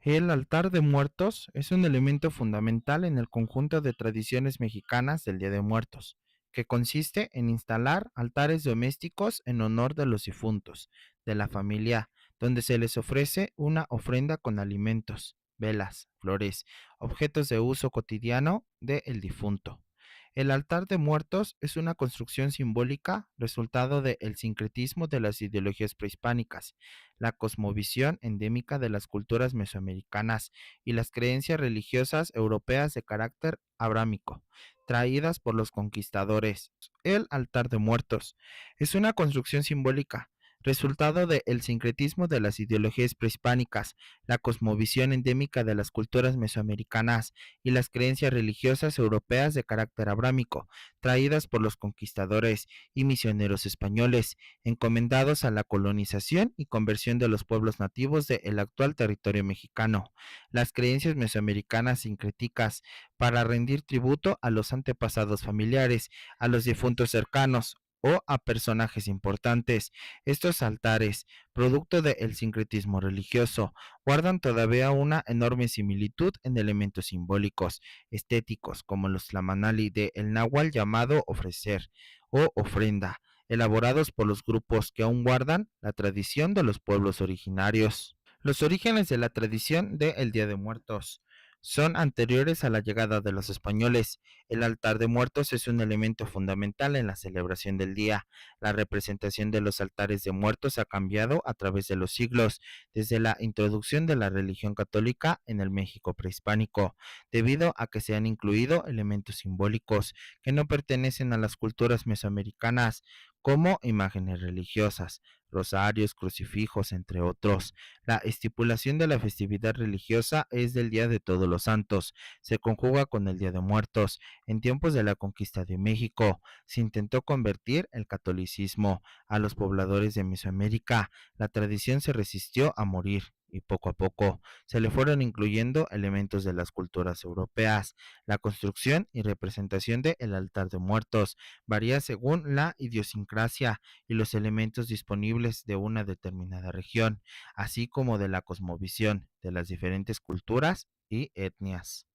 El altar de muertos es un elemento fundamental en el conjunto de tradiciones mexicanas del Día de Muertos, que consiste en instalar altares domésticos en honor de los difuntos de la familia, donde se les ofrece una ofrenda con alimentos, velas, flores, objetos de uso cotidiano del difunto. El altar de muertos es una construcción simbólica resultado del sincretismo de las ideologías prehispánicas, la cosmovisión endémica de las culturas mesoamericanas y las creencias religiosas europeas de carácter abrámico, traídas por los conquistadores. El altar de muertos es una construcción simbólica resultado del sincretismo de las ideologías prehispánicas, la cosmovisión endémica de las culturas mesoamericanas y las creencias religiosas europeas de carácter abrámico, traídas por los conquistadores y misioneros españoles, encomendados a la colonización y conversión de los pueblos nativos del actual territorio mexicano. Las creencias mesoamericanas sincréticas para rendir tributo a los antepasados familiares, a los difuntos cercanos o a personajes importantes. Estos altares, producto del sincretismo religioso, guardan todavía una enorme similitud en elementos simbólicos, estéticos, como los tlamanali de el náhuatl llamado ofrecer o ofrenda, elaborados por los grupos que aún guardan la tradición de los pueblos originarios. Los orígenes de la tradición de el Día de Muertos son anteriores a la llegada de los españoles. El altar de muertos es un elemento fundamental en la celebración del día. La representación de los altares de muertos ha cambiado a través de los siglos, desde la introducción de la religión católica en el México prehispánico, debido a que se han incluido elementos simbólicos que no pertenecen a las culturas mesoamericanas, como imágenes religiosas, rosarios, crucifijos, entre otros. La estipulación de la festividad religiosa es del Día de Todos los Santos, se conjuga con el Día de Muertos. En tiempos de la conquista de México, se intentó convertir el catolicismo a los pobladores de Mesoamérica. La tradición se resistió a morir y poco a poco se le fueron incluyendo elementos de las culturas europeas. La construcción y representación del altar de muertos varía según la idiosincrasia y los elementos disponibles de una determinada región, así como de la cosmovisión de las diferentes culturas y etnias.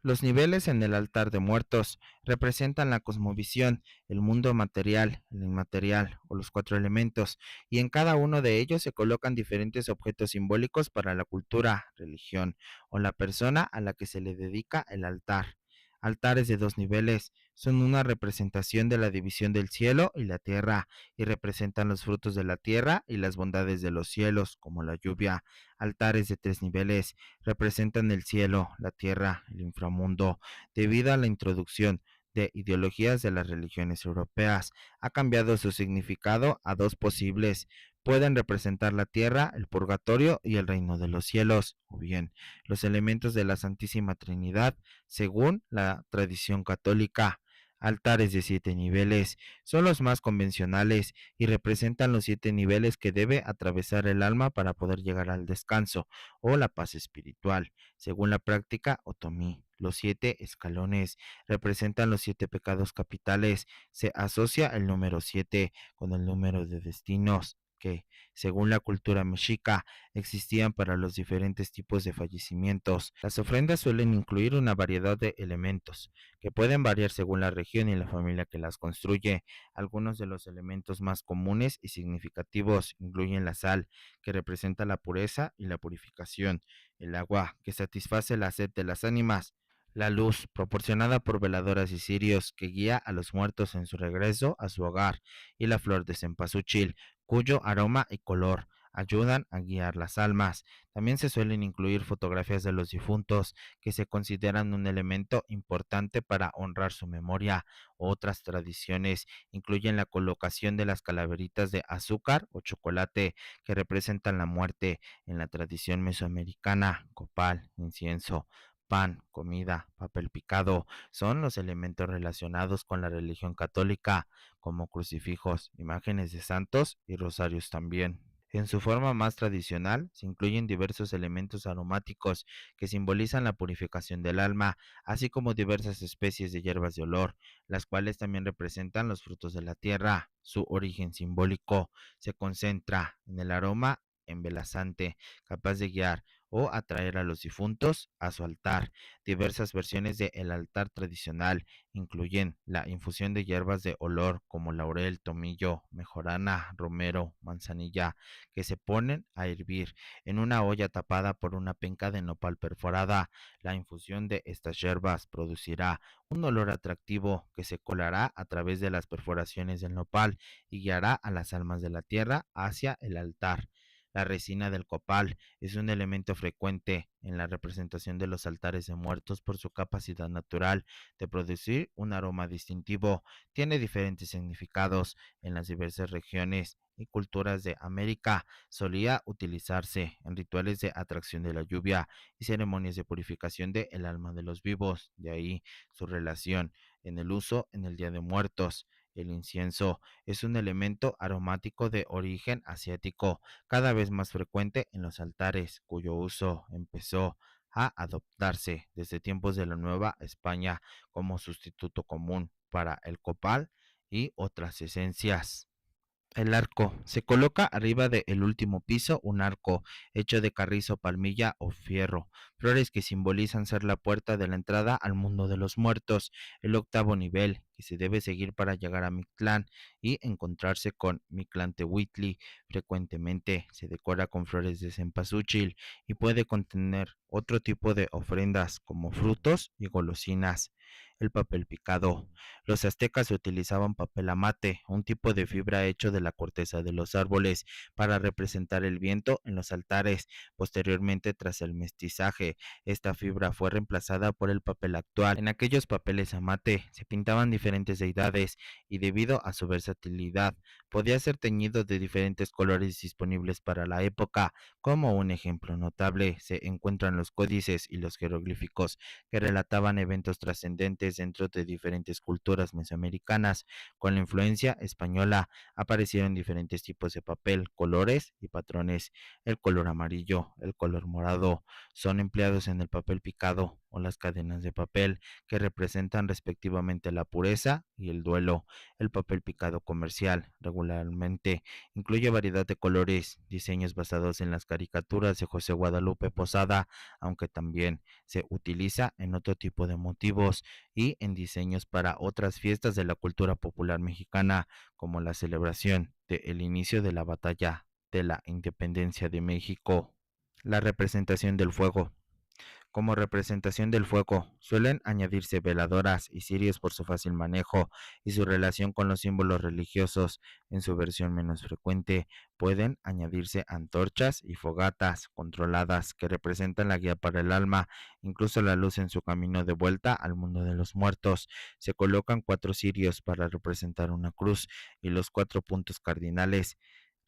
Los niveles en el altar de muertos representan la cosmovisión, el mundo material, el inmaterial o los cuatro elementos, y en cada uno de ellos se colocan diferentes objetos simbólicos para la cultura, religión o la persona a la que se le dedica el altar. Altares de dos niveles son una representación de la división del cielo y la tierra, y representan los frutos de la tierra y las bondades de los cielos, como la lluvia. Altares de tres niveles representan el cielo, la tierra, el inframundo. Debido a la introducción de ideologías de las religiones europeas, ha cambiado su significado a dos posibles. Pueden representar la tierra, el purgatorio y el reino de los cielos, o bien los elementos de la Santísima Trinidad, según la tradición católica. Altares de siete niveles son los más convencionales y representan los siete niveles que debe atravesar el alma para poder llegar al descanso o la paz espiritual. Según la práctica otomí, los siete escalones representan los siete pecados capitales. Se asocia el número siete con el número de destinos que, según la cultura mexica, existían para los diferentes tipos de fallecimientos. Las ofrendas suelen incluir una variedad de elementos, que pueden variar según la región y la familia que las construye. Algunos de los elementos más comunes y significativos incluyen la sal, que representa la pureza y la purificación; el agua, que satisface la sed de las ánimas; la luz, proporcionada por veladoras y cirios, que guía a los muertos en su regreso a su hogar; y la flor de cempasúchil, cuyo aroma y color ayudan a guiar las almas. También se suelen incluir fotografías de los difuntos, que se consideran un elemento importante para honrar su memoria. Otras tradiciones incluyen la colocación de las calaveritas de azúcar o chocolate, que representan la muerte. En la tradición mesoamericana, copal, incienso, pan, comida, papel picado son los elementos relacionados con la religión católica, como crucifijos, imágenes de santos y rosarios también. En su forma más tradicional, se incluyen diversos elementos aromáticos que simbolizan la purificación del alma, así como diversas especies de hierbas de olor, las cuales también representan los frutos de la tierra. Su origen simbólico se concentra en el aroma embelesante, capaz de guiar o atraer a los difuntos a su altar. Diversas versiones del altar tradicional incluyen la infusión de hierbas de olor como laurel, tomillo, mejorana, romero, manzanilla, que se ponen a hervir en una olla tapada por una penca de nopal perforada. La infusión de estas hierbas producirá un olor atractivo que se colará a través de las perforaciones del nopal y guiará a las almas de la tierra hacia el altar. La resina del copal es un elemento frecuente en la representación de los altares de muertos por su capacidad natural de producir un aroma distintivo. Tiene diferentes significados en las diversas regiones y culturas de América. Solía utilizarse en rituales de atracción de la lluvia y ceremonias de purificación del alma de los vivos, de ahí su relación en el uso en el Día de Muertos. El incienso es un elemento aromático de origen asiático, cada vez más frecuente en los altares, cuyo uso empezó a adoptarse desde tiempos de la Nueva España como sustituto común para el copal y otras esencias. El arco. Se coloca arriba del último piso un arco hecho de carrizo, palmilla o fierro, flores que simbolizan ser la puerta de la entrada al mundo de los muertos, el octavo nivel que se debe seguir para llegar a Mictlán y encontrarse con Mictlantecuhtli. Frecuentemente se decora con flores de cempasúchil y puede contener otro tipo de ofrendas como frutos y golosinas. El papel picado. Los aztecas utilizaban papel amate, un tipo de fibra hecho de la corteza de los árboles, para representar el viento en los altares. Posteriormente, tras el mestizaje, esta fibra fue reemplazada por el papel actual. En aquellos papeles amate se pintaban diferentes deidades y debido a su versatilidad podía ser teñido de diferentes colores disponibles para la época. Como un ejemplo notable se encuentran los códices y los jeroglíficos que relataban eventos trascendentes dentro de diferentes culturas mesoamericanas. Con la influencia española aparecieron diferentes tipos de papel, colores y patrones. El color amarillo, el color morado son empleados en el papel picado o las cadenas de papel que representan respectivamente la pureza y el duelo. El papel picado comercial regularmente incluye variedad de colores, diseños basados en las caricaturas de José Guadalupe Posada, aunque también se utiliza en otro tipo de motivos y en diseños para otras fiestas de la cultura popular mexicana, como la celebración del inicio de la batalla de la independencia de México. La representación del fuego. Como representación del fuego, suelen añadirse veladoras y cirios por su fácil manejo y su relación con los símbolos religiosos. En su versión menos frecuente, pueden añadirse antorchas y fogatas controladas que representan la guía para el alma, incluso la luz en su camino de vuelta al mundo de los muertos. Se colocan 4 cirios para representar una cruz y los 4 puntos cardinales,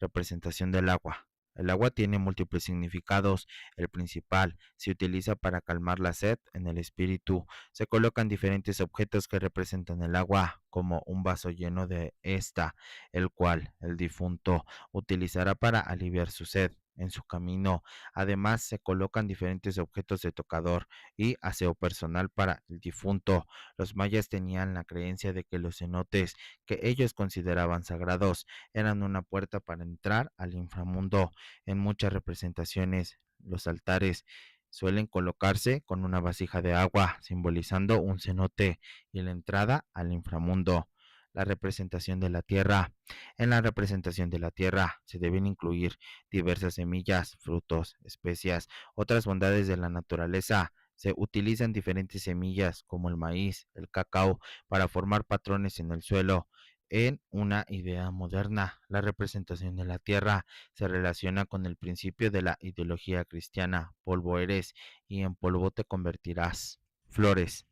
representación del agua. El agua tiene múltiples significados. El principal se utiliza para calmar la sed en el espíritu. Se colocan diferentes objetos que representan el agua, como un vaso lleno de esta, el cual el difunto utilizará para aliviar su sed en su camino. Además, se colocan diferentes objetos de tocador y aseo personal para el difunto. Los mayas tenían la creencia de que los cenotes, que ellos consideraban sagrados, eran una puerta para entrar al inframundo. En muchas representaciones, los altares suelen colocarse con una vasija de agua, simbolizando un cenote y la entrada al inframundo. La representación de la tierra. En la representación de la tierra se deben incluir diversas semillas, frutos, especias, otras bondades de la naturaleza. Se utilizan diferentes semillas como el maíz, el cacao, para formar patrones en el suelo. En una idea moderna, la representación de la tierra se relaciona con el principio de la ideología cristiana: polvo eres y en polvo te convertirás. Flores.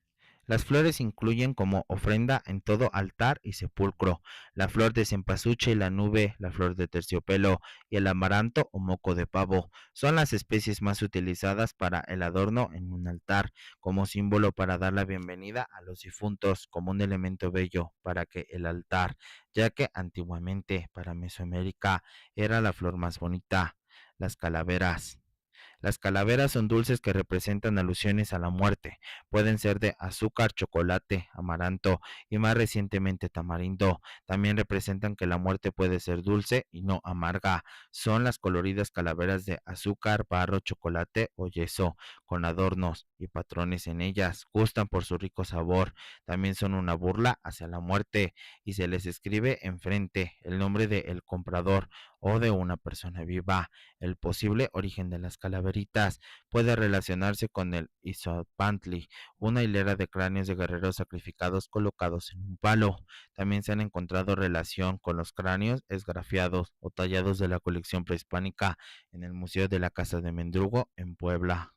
Las flores incluyen como ofrenda en todo altar y sepulcro la flor de cempasúchil, la nube, la flor de terciopelo y el amaranto o moco de pavo. Son las especies más utilizadas para el adorno en un altar, como símbolo para dar la bienvenida a los difuntos, como un elemento bello para que el altar, ya que antiguamente para Mesoamérica era la flor más bonita. Las calaveras. Las calaveras son dulces que representan alusiones a la muerte. Pueden ser de azúcar, chocolate, amaranto y más recientemente tamarindo. También representan que la muerte puede ser dulce y no amarga. Son las coloridas calaveras de azúcar, barro, chocolate o yeso, con adornos y patrones en ellas. Gustan por su rico sabor. También son una burla hacia la muerte y se les escribe enfrente el nombre del comprador o de una persona viva. El posible origen de las calaveritas puede relacionarse con el Izopantli, una hilera de cráneos de guerreros sacrificados colocados en un palo. También se han encontrado relación con los cráneos esgrafiados o tallados de la colección prehispánica en el Museo de la Casa de Mendrugo en Puebla.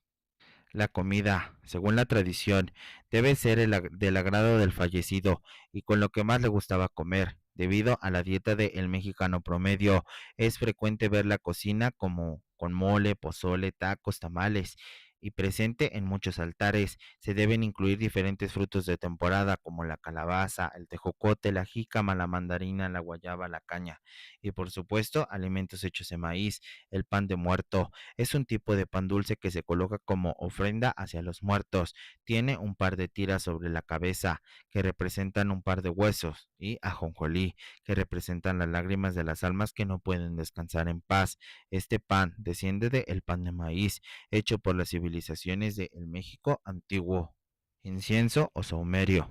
La comida, según la tradición, debe ser del agrado del fallecido y con lo que más le gustaba comer. Debido a la dieta del mexicano promedio, es frecuente ver la cocina como con mole, pozole, tacos, tamales y presente en muchos altares. Se deben incluir diferentes frutos de temporada como la calabaza, el tejocote, la jícama, la mandarina, la guayaba, la caña y por supuesto alimentos hechos de maíz, el pan de muerto, es un tipo de pan dulce que se coloca como ofrenda hacia los muertos. Tiene un par de tiras sobre la cabeza que representan un par de huesos y ajonjolí que representan las lágrimas de las almas que no pueden descansar en paz. Este pan desciende del pan de maíz hecho por las civilizaciones de el México antiguo. Incienso o saumerio.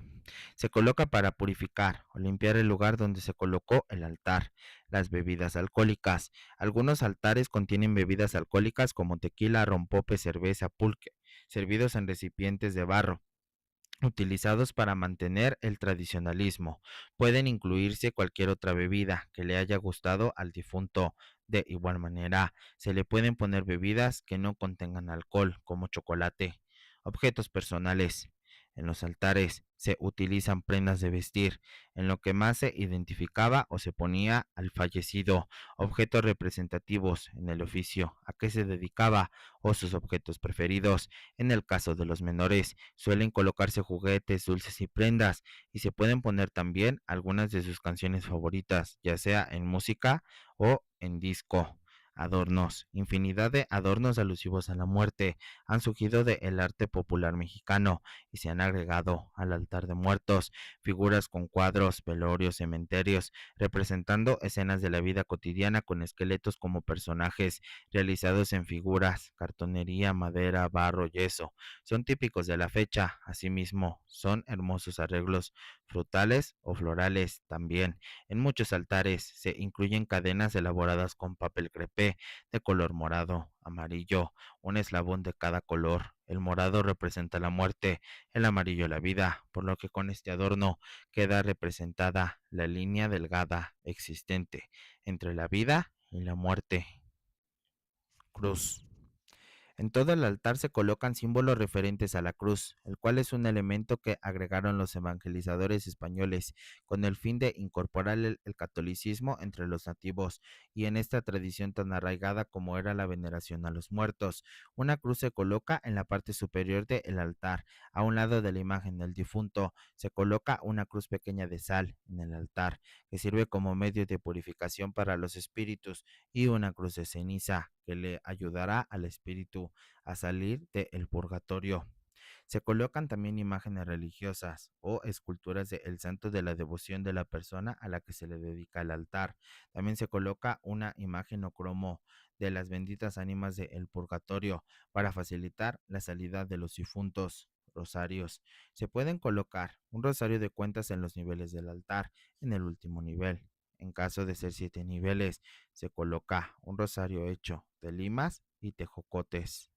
Se coloca para purificar o limpiar el lugar donde se colocó el altar. Las bebidas alcohólicas. Algunos altares contienen bebidas alcohólicas como tequila, rompope, cerveza, pulque, servidos en recipientes de barro utilizados para mantener el tradicionalismo. Pueden incluirse cualquier otra bebida que le haya gustado al difunto. De igual manera, se le pueden poner bebidas que no contengan alcohol, como chocolate. Objetos personales. En los altares se utilizan prendas de vestir, en lo que más se identificaba o se ponía al fallecido, objetos representativos en el oficio a que se dedicaba o sus objetos preferidos. En el caso de los menores, suelen colocarse juguetes, dulces y prendas, y se pueden poner también algunas de sus canciones favoritas, ya sea en música o en disco. Adornos. Infinidad de adornos alusivos a la muerte han surgido del arte popular mexicano y se han agregado al altar de muertos, figuras con cuadros, velorios, cementerios, representando escenas de la vida cotidiana con esqueletos como personajes realizados en figuras, cartonería, madera, barro, yeso. Son típicos de la fecha, asimismo, son hermosos arreglos frutales o florales también. En muchos altares se incluyen cadenas elaboradas con papel crepé de color morado, amarillo, un eslabón de cada color. El morado representa la muerte, el amarillo la vida, por lo que con este adorno queda representada la línea delgada existente entre la vida y la muerte. Cruz. En todo el altar se colocan símbolos referentes a la cruz, el cual es un elemento que agregaron los evangelizadores españoles con el fin de incorporar el catolicismo entre los nativos y en esta tradición tan arraigada como era la veneración a los muertos. Una cruz se coloca en la parte superior del altar, a un lado de la imagen del difunto. Se coloca una cruz pequeña de sal en el altar, que sirve como medio de purificación para los espíritus y una cruz de ceniza que le ayudará al espíritu a salir del purgatorio. Se colocan también imágenes religiosas o esculturas del santo de la devoción de la persona a la que se le dedica el altar. También se coloca una imagen o cromo de las benditas ánimas del purgatorio para facilitar la salida de los difuntos. Rosarios. Se pueden colocar un rosario de cuentas en los niveles del altar, en el último nivel. En caso de ser 7 niveles, se coloca un rosario hecho de limas y tejocotes.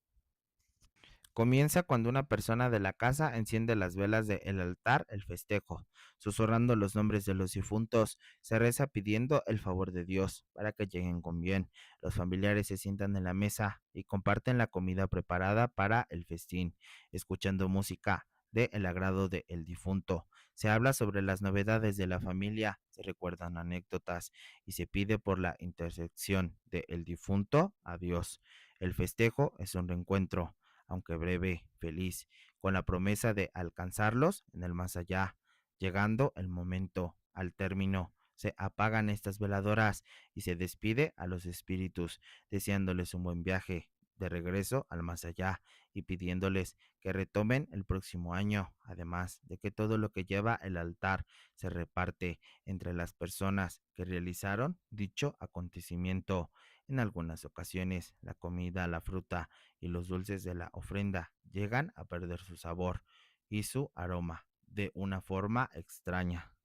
Comienza cuando una persona de la casa enciende las velas del altar, el festejo, susurrando los nombres de los difuntos, se reza pidiendo el favor de Dios para que lleguen con bien. Los familiares se sientan en la mesa y comparten la comida preparada para el festín, escuchando música de el agrado del difunto. Se habla sobre las novedades de la familia, se recuerdan anécdotas y se pide por la intersección del difunto a Dios. El festejo es un reencuentro aunque breve, feliz, con la promesa de alcanzarlos en el más allá. Llegando el momento, al término, se apagan estas veladoras y se despide a los espíritus, deseándoles un buen viaje de regreso al más allá y pidiéndoles que retomen el próximo año, además de que todo lo que lleva el altar se reparte entre las personas que realizaron dicho acontecimiento. En algunas ocasiones, la comida, la fruta y los dulces de la ofrenda llegan a perder su sabor y su aroma de una forma extraña.